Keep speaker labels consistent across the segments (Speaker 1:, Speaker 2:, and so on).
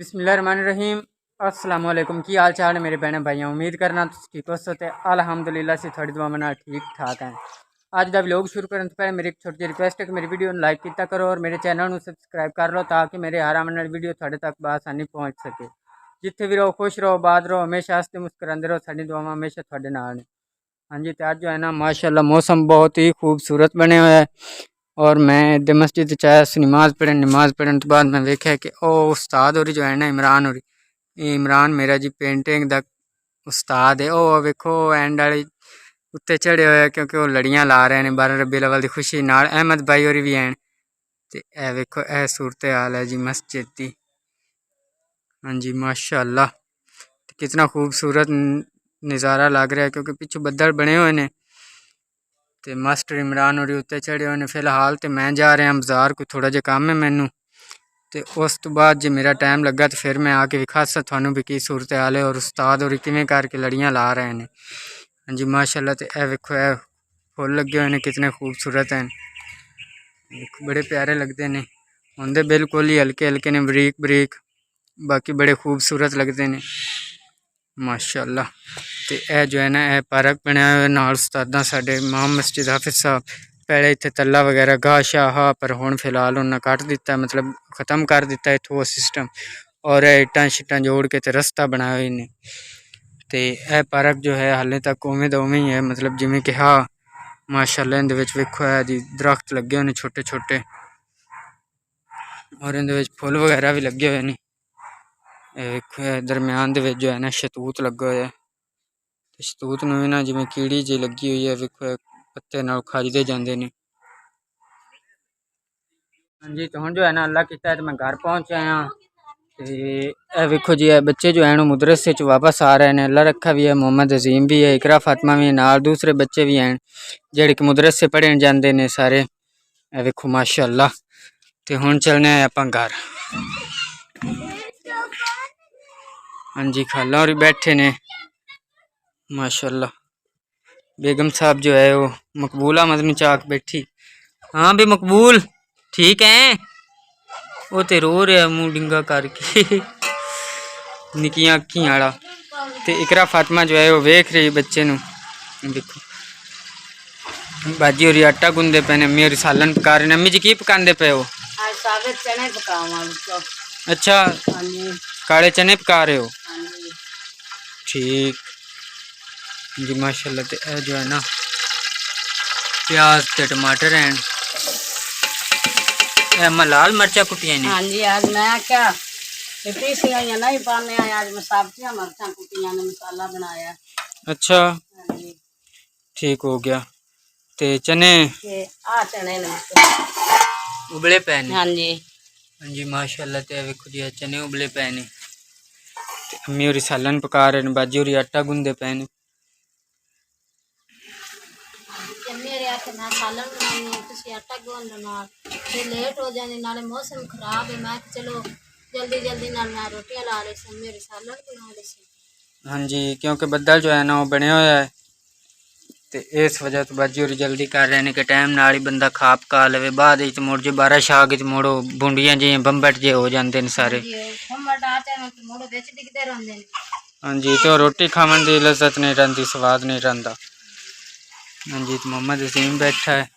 Speaker 1: बिस्मिल्लाहिर्रहमानिर्रहीम। अस्सलाम वालेकुम। की हाल चाल है मेरे बहन भाइयों, उम्मीद करना तुम ठीक हो। ते अल्हम्दुलिल्लाह से थोड़ी दुआ मना ठीक ठाक हैं। अज का व्लॉग शुरू करने से पहले मेरी एक छोटी जी रिक्वेस्ट है कि मेरी वीडियो लाइक किया करो और मेरे चैनल को सब्सक्राइब कर लो ताकि मेरे हर आने वाली वीडियो थोड़े तक बआसानी पहुँच सके। जिथे भी रहो खुश रहो, बात रहो, हमेशा हंसते मुस्कुराते रहो। साडी दुआवां हमेशा थोड़े नाल ने। हाँ जी, तो अज जो है ना माशाअल्लाह मौसम बहुत ही खूबसूरत बने हुए है। और मैं इधर मस्जिद चाया नमाज पढ़ने तो बाद मैं वेख्या कि ओ उस्ताद होरी जो है ना इमरान होरी, इमरान मेरा जी पेंटिंग दा उस्ताद है। ओ वेखो एंड वाली उत्ते चढ़े हुए क्योंकि वो लड़ियां ला रहे हैं 12 रबी अव्वल की खुशी नाल। अहमद भाई होरी भी हैं। ते ए वेखो ए सूरत हाल है जी मस्जिद दी। हाँ जी माशाअल्लाह, कितना खूबसूरत नज़ारा लग रहा है क्योंकि पिछू बदल बने हुए ने। ते मास्टर इमरान होरी उत्ते चढ़े हुए ने। फिलहाल तो मैं जा रहा बाजार, कोई थोड़ा जिहा काम है मैनू। तो उस तो बाद जो मेरा टाइम लगा तो फिर मैं आके विखासा थानू भी की सूरत हाल है और उस्ताद होरी किवें करके लड़ियां ला रहे हैं। हाँ जी माशाअल्लाह। तो ए वेखो ए फुल लगे हुए हैं, कितने खूबसूरत हैं, बड़े प्यारे लगते हैं। होंदे बिल्कुल ही हल्के हल्के ने, बरीक बरीक, बाकी बड़े खूबसूरत लगते हैं माशाअल्लाह। तो यह जो है ना यह पार्क बनया हुआ नाल उस्तादा साडे इमाम मस्जिद हाफिज साहब। पहले इत्थे तला वगैरह घाह शाह हा, पर हुण फिलहाल उन्हें कट दिता, मतलब खत्म कर दिता इत्थों वो सिस्टम। और इट्टां शिट्टां जोड़ के ते रस्ता बनाया इन्हें। तो यह पार्क जो है हाले तक उवें दा उवें ही है, मतलब जिवें कि हा माशाअल्लाह। इहदे विच वेखो है जी दरख्त लगे हुए हैं छोटे छोटे, और इहदे विच फुल वगैरह भी लगे हुए हैं। वेखो दरम्यान दे विच जो है ना शतूत लगा हुआ है। शतूत नूं ना जिवें कीड़ी जी लगी हुई है, वेखो पत्ते नाल खजदे जांदे ने। हाँ जी, तो हुण जो है ना अल्लाह कीता तो मैं घर पहुँच आया। तो वेखो जी बच्चे जो है मदरसे च वापस आ रहे हैं। अल्लाह रखा भी है, मोहम्मद अजीम भी है, इकरा फातिमा भी है, नाल दूसरे बच्चे भी हैं जेहड़े कि मदरसे पढ़न जाते हैं सारे। वेखो माशाअल्लाह। तो हुण चलने आपां घर। हाँ जी, खाला और बैठे ने माशाअल्लाह। बेगम साहब जो है वो मकबूला मदनी चाक बैठी। हाँ भी मकबूल ठीक है। वो तो रो रहा मुँह डिंगा करके निकिया अखी आला। तो इकरा फातिमा जो है वो वेख रही बच्चे नूं। देखो बाजी होरी आटा गुंदे पे ने, अम्मी होरी सालन पका रहे ने। अम्मी जी की पकांदे पे हो?
Speaker 2: चने पकावा।
Speaker 1: अच्छा, काले चने पका रहे हो? ठीक जी माशाल्लाह। तो यह जो है ना प्याज ते टमाटर हैं। मैं लाल मिर्चा कुटिया ने।
Speaker 2: हाँ जी, आज मैं क्या पीसियां नहीं पाने, आज मैं सब्जियां मिर्चा कुटिया ने मसाला बनाया।
Speaker 1: अच्छा
Speaker 2: हाँ जी,
Speaker 1: ठीक हो गया। ते चने
Speaker 2: आ चने ने
Speaker 1: उबले पे ने।
Speaker 2: हाँ जी।
Speaker 1: हाँ जी माशाल्लाह। तो वेखो जी चने उबले पे ने। अम्मी होरी सालन पका रहे हैं, बाजी होरी आटा गुंदे पे ने।
Speaker 2: मेरे आखे मैं सालन बनानी है, तुसी आटा गुंद नाल ते लेट हो जाने, नाले मौसम खराब है। मैं चलो जल्दी जल्दी नाल मैं रोटियां ला ले सी, मेरे सालन बना ले सी।
Speaker 1: हाँ जी, क्योंकि बदल जो है ना वो बने हुए है, तो इस वजह तो बाजी होरी जल्दी कर रहे हैं कि टाइम नाल ही बंदा खा पका लवे। बाद मुड़ जो 12 शाग मुड़ो बूंदियां जी बंबट जे हो जाते हैं सारे। हाँ जी, तो रोटी खावन की लज्जत नहीं रही, स्वाद नहीं रहा। हाँ जी, तो मोहम्मद अजीम बैठा है,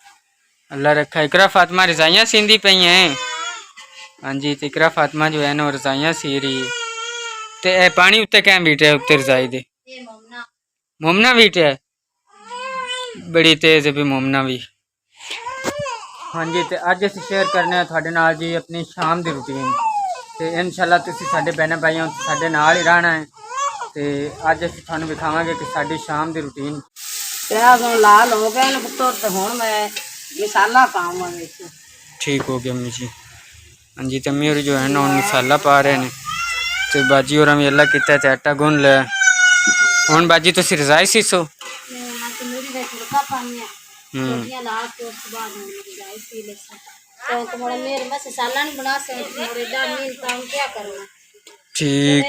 Speaker 1: अल्लाह रखा। इकरा फातिमा रजाइयाँ सींदी पई हैं। हाँ जी, तो इकरा फातिमा जो है ना रजाइयाँ सी रही है। तो पानी उत्ते कैं बीटे उत्ते रजाई दे? मोमना बीटे है, बड़ी तेज है भी मोमना भी। हाँ जी, तो अज असीं शेयर करने थोड़े नाल जी अपनी शाम की रूटीन। तो इंशाल्लाह तुसीं साडे बहन भाइयों साडे नाल ही रहना है। तो अज असीं तुहानूं विखावांगे कि साडी शाम की रूटीन।
Speaker 2: प्याज लाल हो गए न पुत्तर, तो हुण मैं मसाला पाऊंगा विच।
Speaker 1: ठीक हो गया अम्मी जी। हाँ जी, तो अम्मी होरी जो है ना मसाला पा रहे हैं। तो बाजी होरां भी अल्लाह कीता ते आटा गुन लिया। हुण बाजी तुसीं रजाई सीसो। ठीक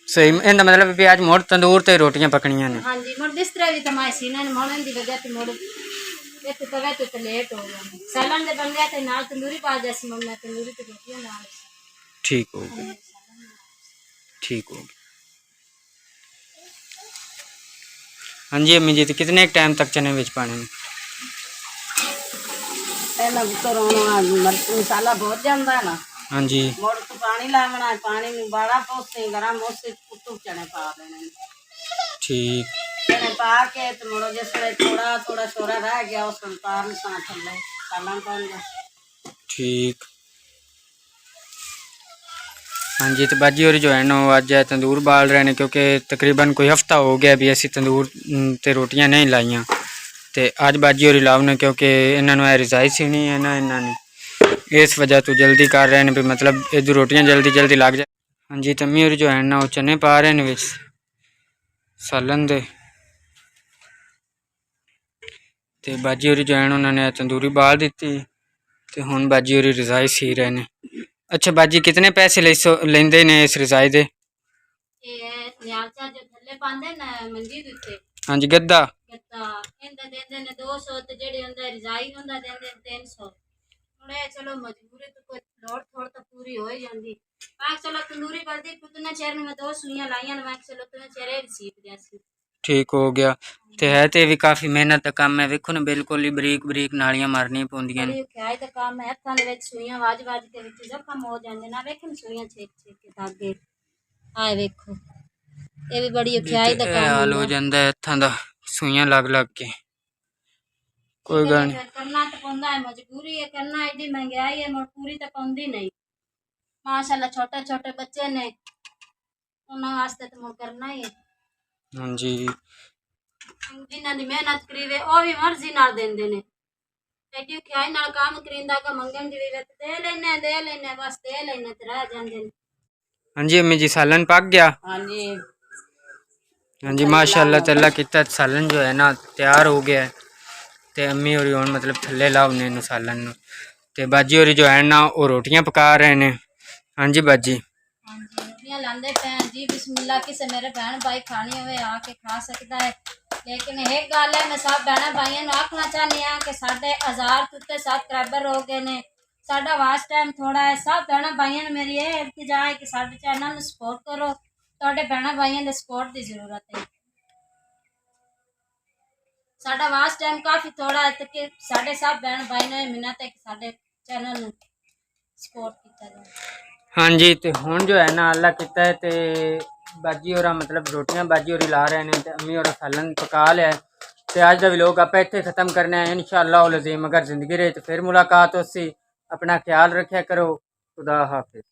Speaker 1: सही, इहदा मतलब भी अज मुड़ तंदूर ते रोटियां पकनियां ने।
Speaker 2: हाँ जी, मुड़ बिस्तरा भी तमाई सी ना मोड़न दी वजह ते मुड़ एक तवे तो लेट हो गया सालन दे बन गया ते नाल तंदूरी पा जैसी मम्मी तंदूरी ते रोटियां नाल
Speaker 1: ठीक हो गया, ठीक हो गया। हाँ जी अम्मी जी, तो कितने टाइम तक चने बिच पाने ने?
Speaker 3: पहला तो मसाला बहुत जाता है ना।
Speaker 1: हाँ जी
Speaker 3: मुड़ तो पानी लावना है, पानी में बड़ा पोसे गरम पोसे कुट्टू चने पा देने।
Speaker 1: ठीक,
Speaker 3: चने पा के तो मुड़ो जिसमें थोड़ा थोड़ा छोरा रह गया उस उतार सा थल्ले सालन बन गया।
Speaker 1: ठीक। हाँ जी, तो बाजी और जो है ना वो अज तंदूर बाल रहे हैं क्योंकि तकरीबन कोई हफ्ता हो गया भी असी तंदूर ते रोटियां नहीं लाइया। तो अज बाजी और लाओ क्योंकि इन्होंने रजाई सीनी है ना, इन्होंने इस वजह तो जल्दी कर रहे हैं भी मतलब इधर रोटियां जल्दी जल्दी लग जाए। हाँ जी, तम्मी और जो है ना वो चने पा रहे हैं विच सालन दे। तो बाजी और जो है उन्होंने तंदूरी बाल दी तो हुण बाजी और रजाई सी रहे हैं। अच्छा बाजी, कितने पैसे लेंदे ने इस रजाई दे?
Speaker 2: न्यालचा जो थल्ले पांदे ना मंजी दे उत्ते
Speaker 1: हाँ जी, गद्दा
Speaker 2: गत्ता इंदा देंदे ने 200 ते जेड़ी हुंदा रजाई हुंदा देंदे 300। थोड़े चलो मजबूरी तो कोई लोड़ थोड़ तो पूरी हो ही जांदी। मैं चलो तंदूरी बल्दी कुतने चेर में 2 सुइयां लाईयां मैं चलो तने चेरे सीप जैसी।
Speaker 1: ठीक हो गया। तो है तो भी काफ़ी मेहनत का काम है, वेखो ना बिल्कुल ही बरीक बरीक नालियां मारनी पौंदियां ने।
Speaker 2: बड़ी ख्याई दा काम है, हत्थां दे विच सुइयां वाज वाज के विच जख्म हो जांदे ना, वेखन सुइयां छेक छेक के धागे आए वेखो ये भी बड़ी ख्याई दा काम
Speaker 1: हाल हो
Speaker 2: हुंदा।
Speaker 1: जाता है हत्थां दा सुइयां लग लग के। कोई गल नहीं,
Speaker 2: करना तो पौंदा है, मजबूरी है करना, एडी महंगाई है मुड़ पूरी तो पौंदी नहीं। माशाल्लाह छोटे छोटे बच्चे ने उन्हां वास्ते तो मुड़ करना ही है।
Speaker 1: हाँ जी
Speaker 2: जिन्हां दी मेहनत करीवे ओ भी मर्जी नाल देंदे ने, एडी ख्याई नाल काम करिंदा का मंगन दी वे दे लेने बस दे लेने ते रह जांदे ने।
Speaker 1: हाँ जी अम्मी जी, सालन पक गया?
Speaker 3: हाँ जी
Speaker 1: हाँ जी माशाल्लाह तल्ला कितना सालन जो है ना तैयार हो गया है। तो अम्मी और हुण मतलब थल्ले लाउने नु सालन नु, ते बाजी और जो है ना वो रोटियां पका रहे ने। हाँ जी बाजी।
Speaker 2: हाँ जी रोटियां लांदे पे जी, बिस्मिल्लाह, किसे मेरे बहन भाई खानी होवे आके खा सकता है। लेकिन एक गल है, मैं सब बहन भाइयों को आखना चाहनी हाँ कि साढ़े 1000 तो सब्सक्राइबर हो गए ने, साडा वाच टाइम थोड़ा है। सब बहन भाइयों ने मेरी ये इल्तिजा है कि साडे चैनल ਨੂੰ सपोर्ट करो, ਤੁਹਾਡੇ बहन भाइयों ਦੇ सपोर्ट की जरूरत है। साडा वाच टाइम काफ़ी थोड़ा है तो कि साडे सब बहन भाई ने मिन्नत है कि साडे चैनल ਨੂੰ सपोर्ट किया जाए।
Speaker 1: हाँ जी, तो हुण जो है ना अल्लाह किता है तो बाजी और मतलब रोटियां बाजी और ला रहे हैं तो अम्मी और सालन पका लिया है। तो अज का व्लॉग आप इत्थे ख़त्म करने हैं इंशाअल्लाह अज़ीम। अगर ज़िंदगी रहे तो फिर मुलाकात होसी। अपना ख्याल रखा करो। खुदा हाफिज़।